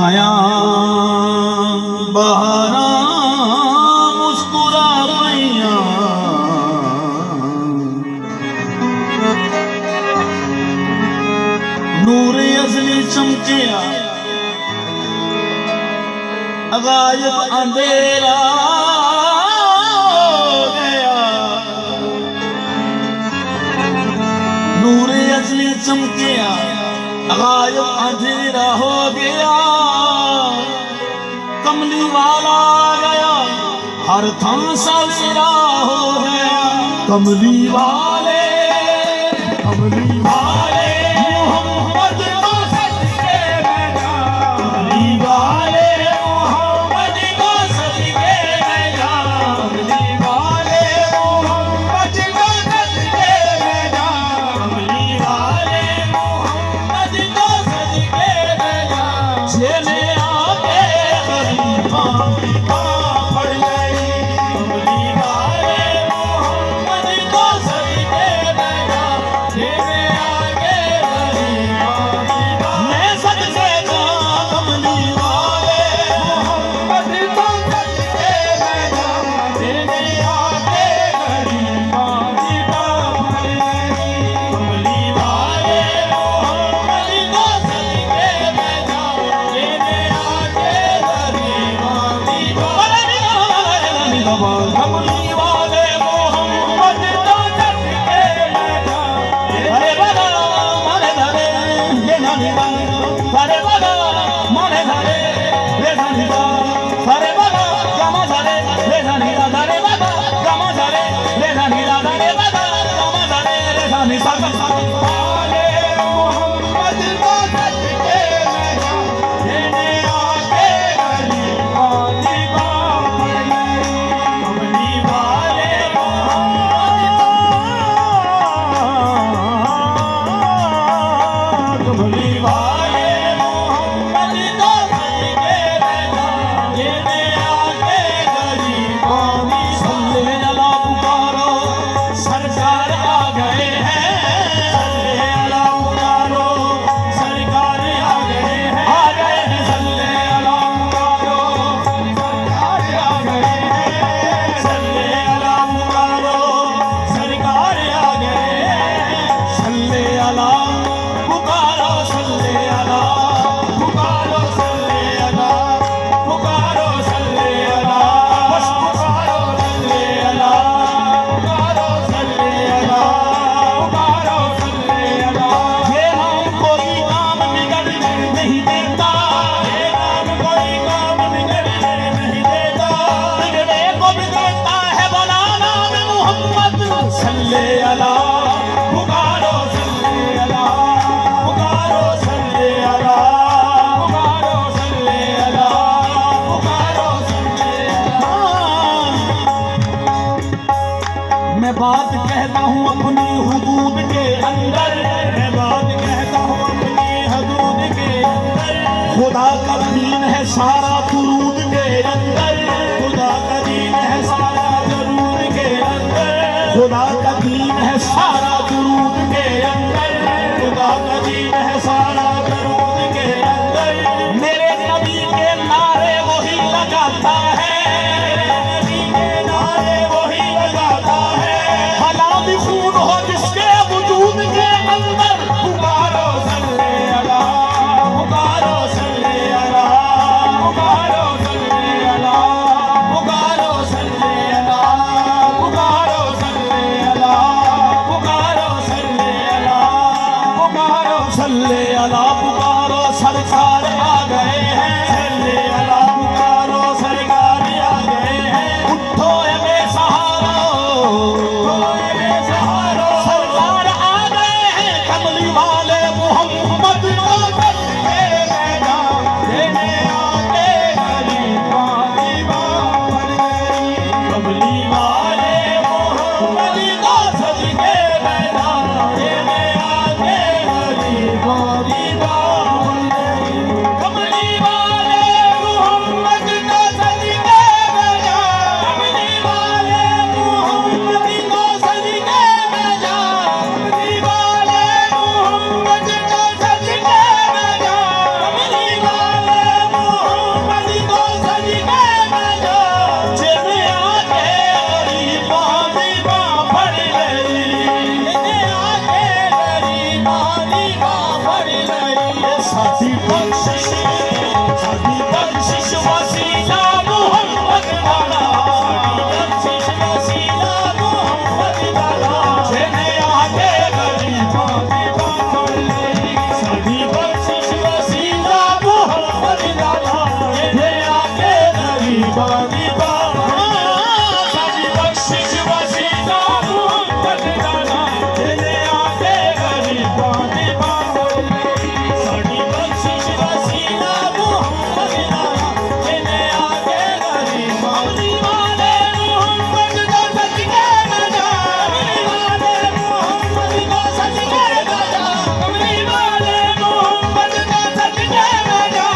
आया बहारा मुस्कुरा पैया नूर असली चमकिया गायब अंधेरा गया नूर असली चमकिया गायब अंधेरा हो गया कमली वाला गया हर थम सवेरा हो गया कमली वाले मोहम्मद को सजके मैं जाऊं कमली वाले मोहम्मद को सजके मैं जाऊं कमली वाले मोहम्मद को सजके मैं जाऊं कमली वाले मोहम्मद को सजके मैं जाऊं जेने आके गरीबा पड़ गई कमली वाले मोहम्मद को सजके मैं जाऊं जेने आके गरीबा मैं सजके जाऊं कमली वाले मोहम्मद को सजके मैं जाऊं जेने आके गरीबा पड़ गई कमली वाले मोहम्मद को सजके मैं जाऊं जेने आके गरीबा कमली वाले मोहम्मद को सजके मैं जाऊं अरे बगा मारे धरे ये नानी अरे बगा मारे धरे रे नानी अरे बगा गमा धरे रे नानी अरे बगा गमा धरे रे नानी अरे बगा गमा धरे रे नानी वाले मोहम्मद को सजके मैं जाऊं जेने आके गरीबा पड़ गई कमली वाले कमली वाले मोहम्मद को सजके मैं जाऊं जेने आके गरीबा सल्ले अला पुकारो सरकार आ गए हैं सल्ले अला पुकारो सरकार आ गए हैं सल्ले अला पुकारो सरकार आ गए हैं सल्ले अला पुकारो सरकार आ गए हैं सल्ले अला पुकारो सल्ले अला पुकारो सल्ले अला पुकारो सल्ले अला बस पुकारो सल्ले अला पुकारो सल्ले अला पुकारो सल्ले अला ये नाम कोई काम बिगड़ने नहीं देता ये नाम कोई काम बिगड़ने नहीं देता बिगड़े को बिगड़ता है भला नाम मोहम्मद सल्ले अला पुकारो सल्ले अला पुकारो सल्ले अला पुकारो सल्ले अला पुकारो सल्ले अला मैं बात कहता हूँ अपनी हुदूद के अंदर मैं बात कहता हूँ अपनी हुदूद के अंदर खुदा का दीन है सारा दुरूद के अंदर खुदा का दीन है सारा दुरूद के अंदर खुदा का दीन है सारा दुरूद के अंदर खुदा का दीन है सारा दुरूद के अंदर मेरे नबी के नारे वही लगाता है मेरे नबी के नारे वही लगाता है भला भी खून हो जिसके वजूद के अंदर पुकारो सल्ले अला पुकारो सल्ले अला पुकारो सल्ले अला पुकारो सल्ले अला पुकारो सल्ले अला पुकारो सल्ले अला पुकारो सल्ले अला पुकारो सरकार आ गए हैं सल्ले अला पुकारो सरकार आ गए हैं उठो ए बेसहारो सरकार आ गए हैं कमली वाले मोहम्मद को सजके मैं जाऊं जेने आके गरीबा पड़ गई कमली वाले मोहम्मद को सजके मैं जाऊं जेने आके गरीबा पड़ गई कमली ये साथी बख्शिश वसीला मोहम्मद वाला साथी बख्शिश वसीला मोहम्मद वाला जेने आगे गरीबां दी बात साथी बख्शिश वसीला मोहम्मद वाला जेने आगे गरीबां दी बात साथी बख्शिश वसीला मोहम्मद वाला जेने आगे गरीबां दी बात साडी बख्शिश वसीला मोहम्मद वाला जेने आगे गरीबां दी वाले मोहम्मद दा सदके ना जा कमली वाले मोहम्मद दा सदके ना जा कमली वाले मोहम्मद दा सदके ना जा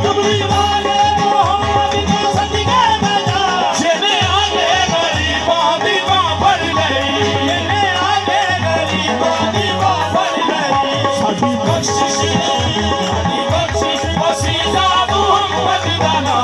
कमली वाले मोहम्मद दा सदके ना जा जेने आगे गरीबां दी बां फड़ गई जेने आगे गरीबां दी बां फड़ गई साडी बख्शिश वसीला मोहम्मद वाला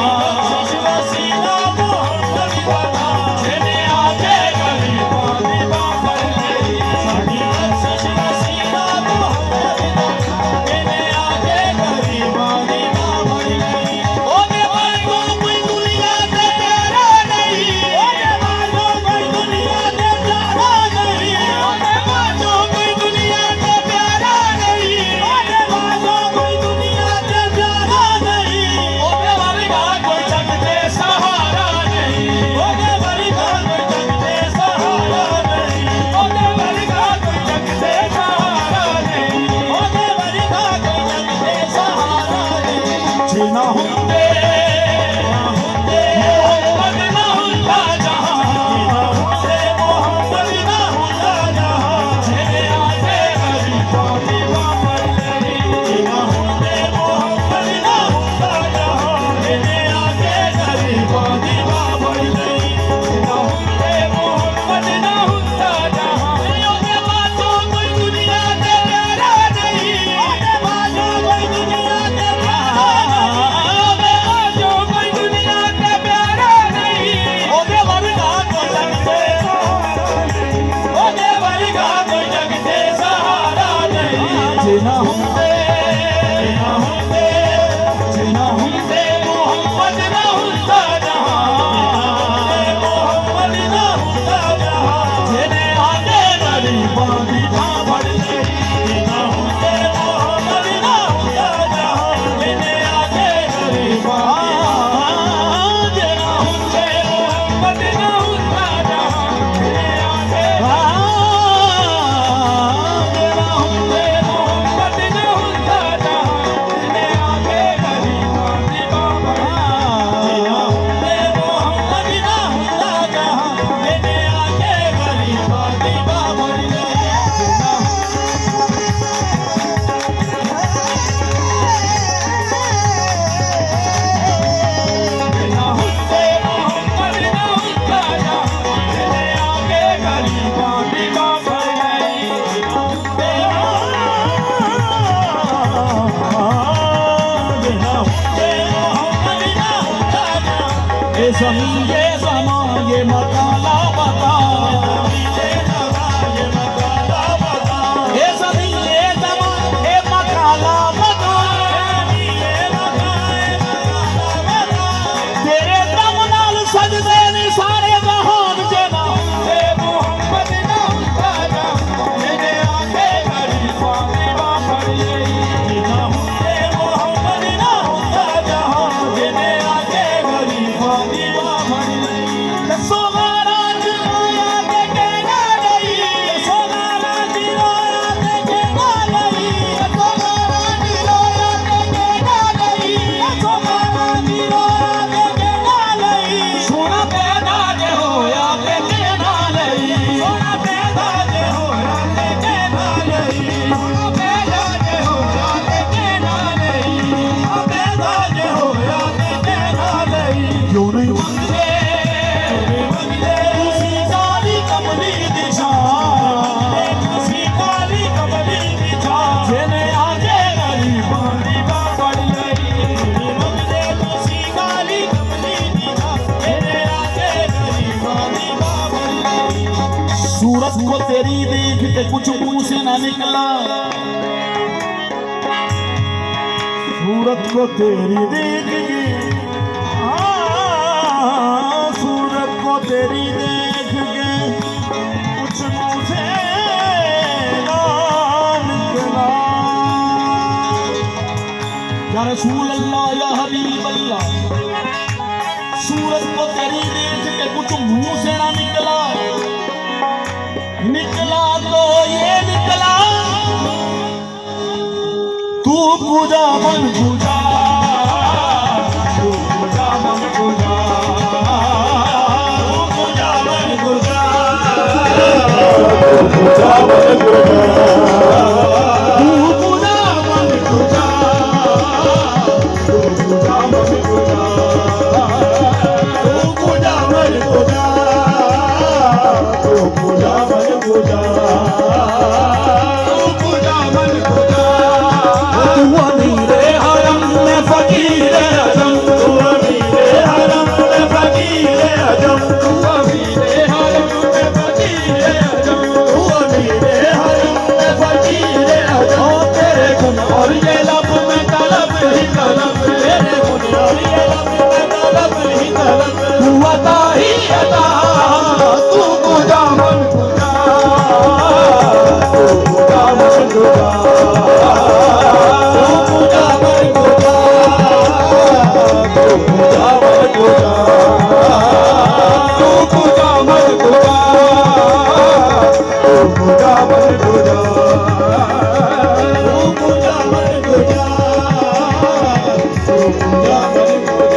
बख्शिश वसीला मोहम्मद वाला जेने आगे गरीबां दी बां फड़ गई साडी बख्शिश वसीला मोहम्मद वाला जेने आगे गरीबां दी बां फड़ गई ओदे वांगू कोई दुनिया ते प्यारा नहीं ओदे वांगू कोई दुनिया ते प्यारा नहीं ओदे वांगू कोई दुनिया ते प्यारा नहीं ओदे वांगू कोई दुनिया ते प्यारा नहीं ओदे वर्गा कोई जग ते सहारा नहीं ओदे वर्गा कोई जग ते सहारा नहीं ओदे वर्गा कोई जग ते सहारा नहीं ओदे वर्गा कोई जग ते सहारा नहीं जीना हुंदे मोहम्मद ना हुंदा जहां हुंदे मोहम्मद ना हुंदा जहां जेने आगे गरीबां दी बां फड़ गई जीना हुंदे मोहम्मद ना हुंदा जहां जेने आगे गरीबां दी बां फड़ गई जीना हुंदे मोहम्मद ना हुंदा जहां ओदे बाजो कोई दुनिया ते प्यारा नहीं ओदे बाजो कोई दुनिया ते प्यारा नहीं ओदे बाजो कोई दुनिया ते प्यारा नहीं ओदे वर्गा कोई जग ते सहारा नहीं ओदे वर्गा कोई जग ते सहारा नहीं जीना हुंदे मोहम्मद ना हुंदा जहां मोहम्मद ना हुंदा जहां जेने आगे गरीबां दी बां फड़ गई जीना हुंदे मोहम्मद ना हुंदा जहां जेने आगे गरीबां जेना हुंदे मोहम्मद ना हुंदा जहां जेने आगे जेना हुंदे मोहम्मद ना हुंदा जहां जेने आगे गरीबां दी बां फड़ जीना हुंदे मोहम्मद ना हुंदा जहां जेने आगे गरीबां दी बां फड़ गई जीना जीना हुंदे मोहम्मद ना हुंदा जहां जेने आगे गरीबां दी बां फड़ गई जीना हुंदे मोहम्मद ना हुंदा जहां ये ज़मीन ये ज़मां ये मकाला बता ये मकाला बता ये ज़मीन ये ज़मां ये मकाला बता तेरे दम नाल सजदे ने सारे जहान जेना हुंदे मोहम्मद ना हुंदा जहां जेने आगे गरीबां दी बां फड़ गई जीना हुंदे मोहम्मद ना हुंदा जहां जेने आगे गरीबां दी बां फड़ गई दसो सूरत को तेरी देख के कुछ मुंह से ना निकला, सूरत को तेरी देख के, सूरत को तेरी देख के कुछ मुंह से ना निकला। या रसूल अल्लाह या हबीब अल्लाह, सूरत को तेरी देख के कुछ मुंह से ना निकला, निकला तो ये निकला तू पूजा मन पूजा, तू पूजा मन पूजा, तू पूजा मन पूजा, तू पूजा मन पूजा, तू पूजा मन पूजा, तू पूजा मन पूजा, तू पूजा मन पूजा, तू पूजा मन पूजा, तू पूजा मन पूजा। तू अमीरे हरम में फकीरे आजम, तू अमीरे हरम में फकीरे आजम, तू अमीरे हरम में फकीरे आजम, तू अमीरे हरम में फकीरे आजम। तेरे गुण और ये लब में तलब ही तलब, तेरे गुण और ये लब में तलब ही तलब, तू अता ही अता, तू पूजा मन पूजा, तू पूजा मन पूजा, तू पूजा मन पूजा, तू पूजा मन पूजा, तू पूजा मन पूजा, तू पूजा मन पूजा, तू पूजा मन पूजा, तू पूजा मन पूजा, तू पूजा मन पूजा,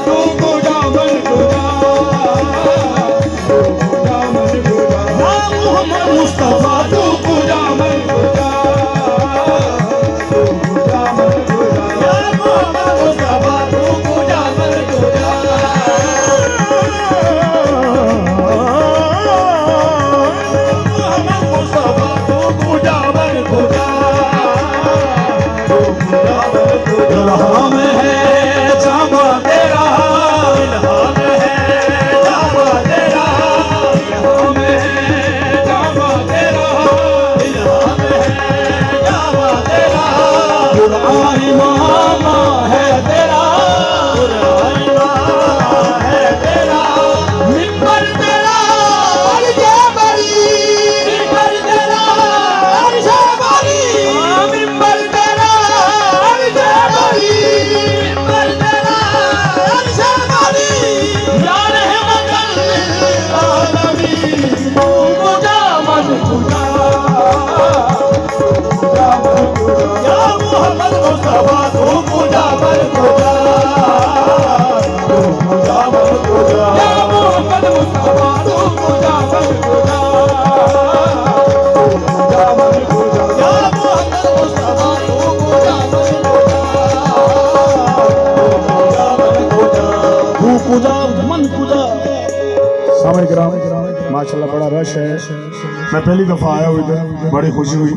तू पूजा मन पूजा। या मोहम्मद मुस्तफा तू पूजा मन पूजा, तू पूजा मन पूजा, या मोहम्मद मुस्तफा तू पूजा मन पूजा, मोहम्मद मुस्तफा तू पूजा मन पूजा, तू पूजा मन पूजा। इल्हाम है जामा तेरा, इल्हाम है जामा तेरा, इल्हाम है जामा तेरा, इल्हाम है जामा तेरा, कुरान इमाम है तेरा, कुरान इमाम है तेरा, मिंबर तेरा अर्शे बरी, मिंबर तेरा अर्शे बरी, मिंबर तेरा अर्शे बरी, मिंबर तेरा अर्शे बरी, या रहमतल लिल आलमीन, तू पूजा मन पूजा, तू पूजा मन पूजा, या मोहम्मद मुस्तफा तू पूजा मन पूजा, तू पूजा मन पूजा, या मोहम्मद मुस्तफा तू पूजा मन पूजा, तू पूजा मन पूजा, या मोहम्मद मुस्तफा तू पूजा मन पूजा, तू पूजा मन पूजा। सामने ग्राम माशाल्लाह बड़ा रश है, मैं पहली दफा आया हूँ इधर, बड़ी खुशी हुई।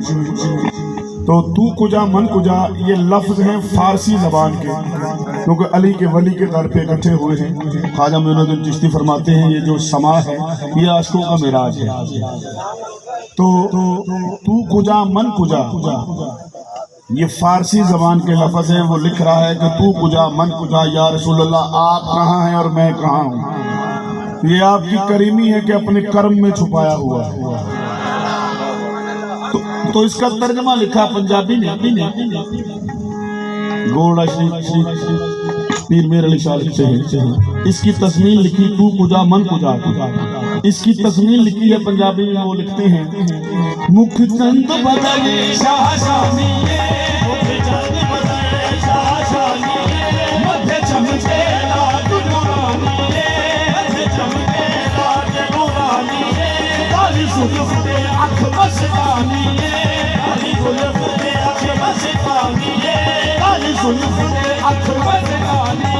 तो तू कुजा मन कुजा ये लफ्ज हैं फारसी जबान के, क्योंकि अली के वली के दर पे इकट्ठे हुए हैं। ख्वाजा मोइनुद्दीन चिश्ती फरमाते हैं ये जो समा है ये आशिकों का मिराज है। तो तू कुजा मन कुजा ये फारसी जबान के लफ्ज हैं, वो लिख रहा है कि तू कुजा मन कुजा, या रसूलल्लाह आप कहाँ हैं और मैं कहाँ हूँ। ये आपकी करीमी है कि अपने कर्म में छुपाया हुआ है। तो इसका तर्जमा लिखा पंजाबी में, गोड़ा श्री पीर मेर अली शाह लिखते हैं। इसकी तस्मीन लिखी तू कुजा मन कुजा, इसकी तस्मीन लिखी है पंजाबी में, वो लिखते हैं मुख चंद बदले शाह शामी, मुख चंद बदले शाह शामी, मध्य चमके लाट नूरानी, मध्य चमके लाट नूरानी, काली सुल्फ दे अख मस्तानी, काली सुल्फ दे अख मस्तानी, काली सुल्फ दे अख मस्तानी,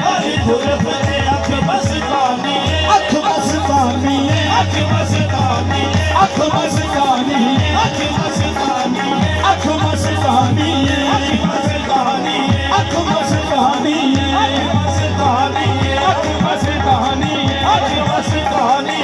काली सुल्फ दे अख मस्तानी, अख मस्तानी, अख मस्तानी, अख मस्तानी, अख मस्तानी, अख मस्तानी, अख मस्तानी, अख मस्तानी, अख मस्तानी, अख मस्तानी, अख मस्तानी,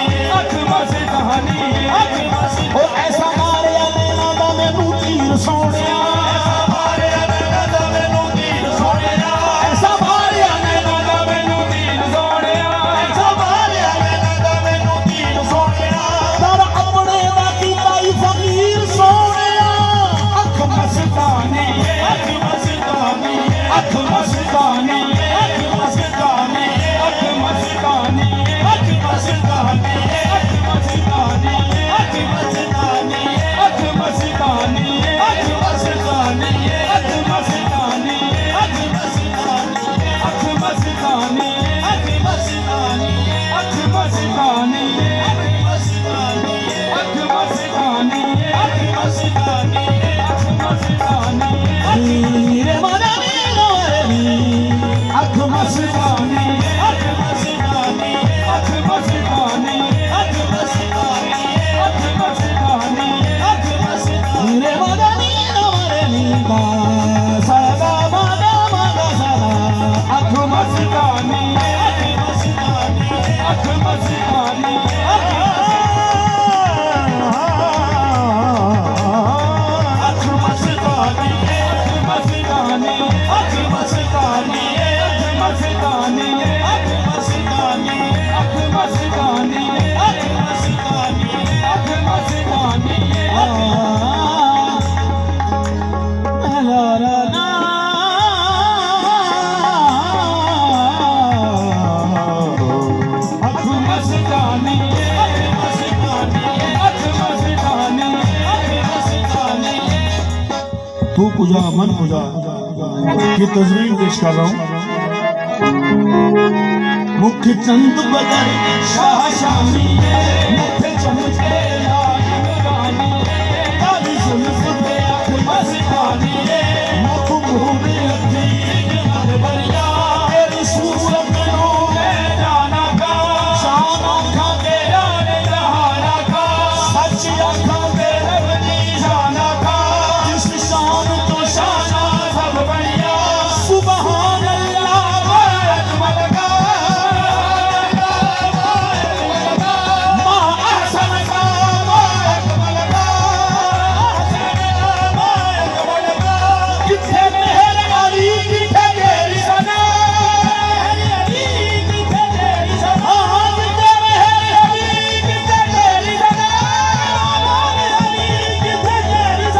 तू पूजा मन पूजा की तस्वीर पेश कर रहा हूँ। मुख चंद बदर शाह शामी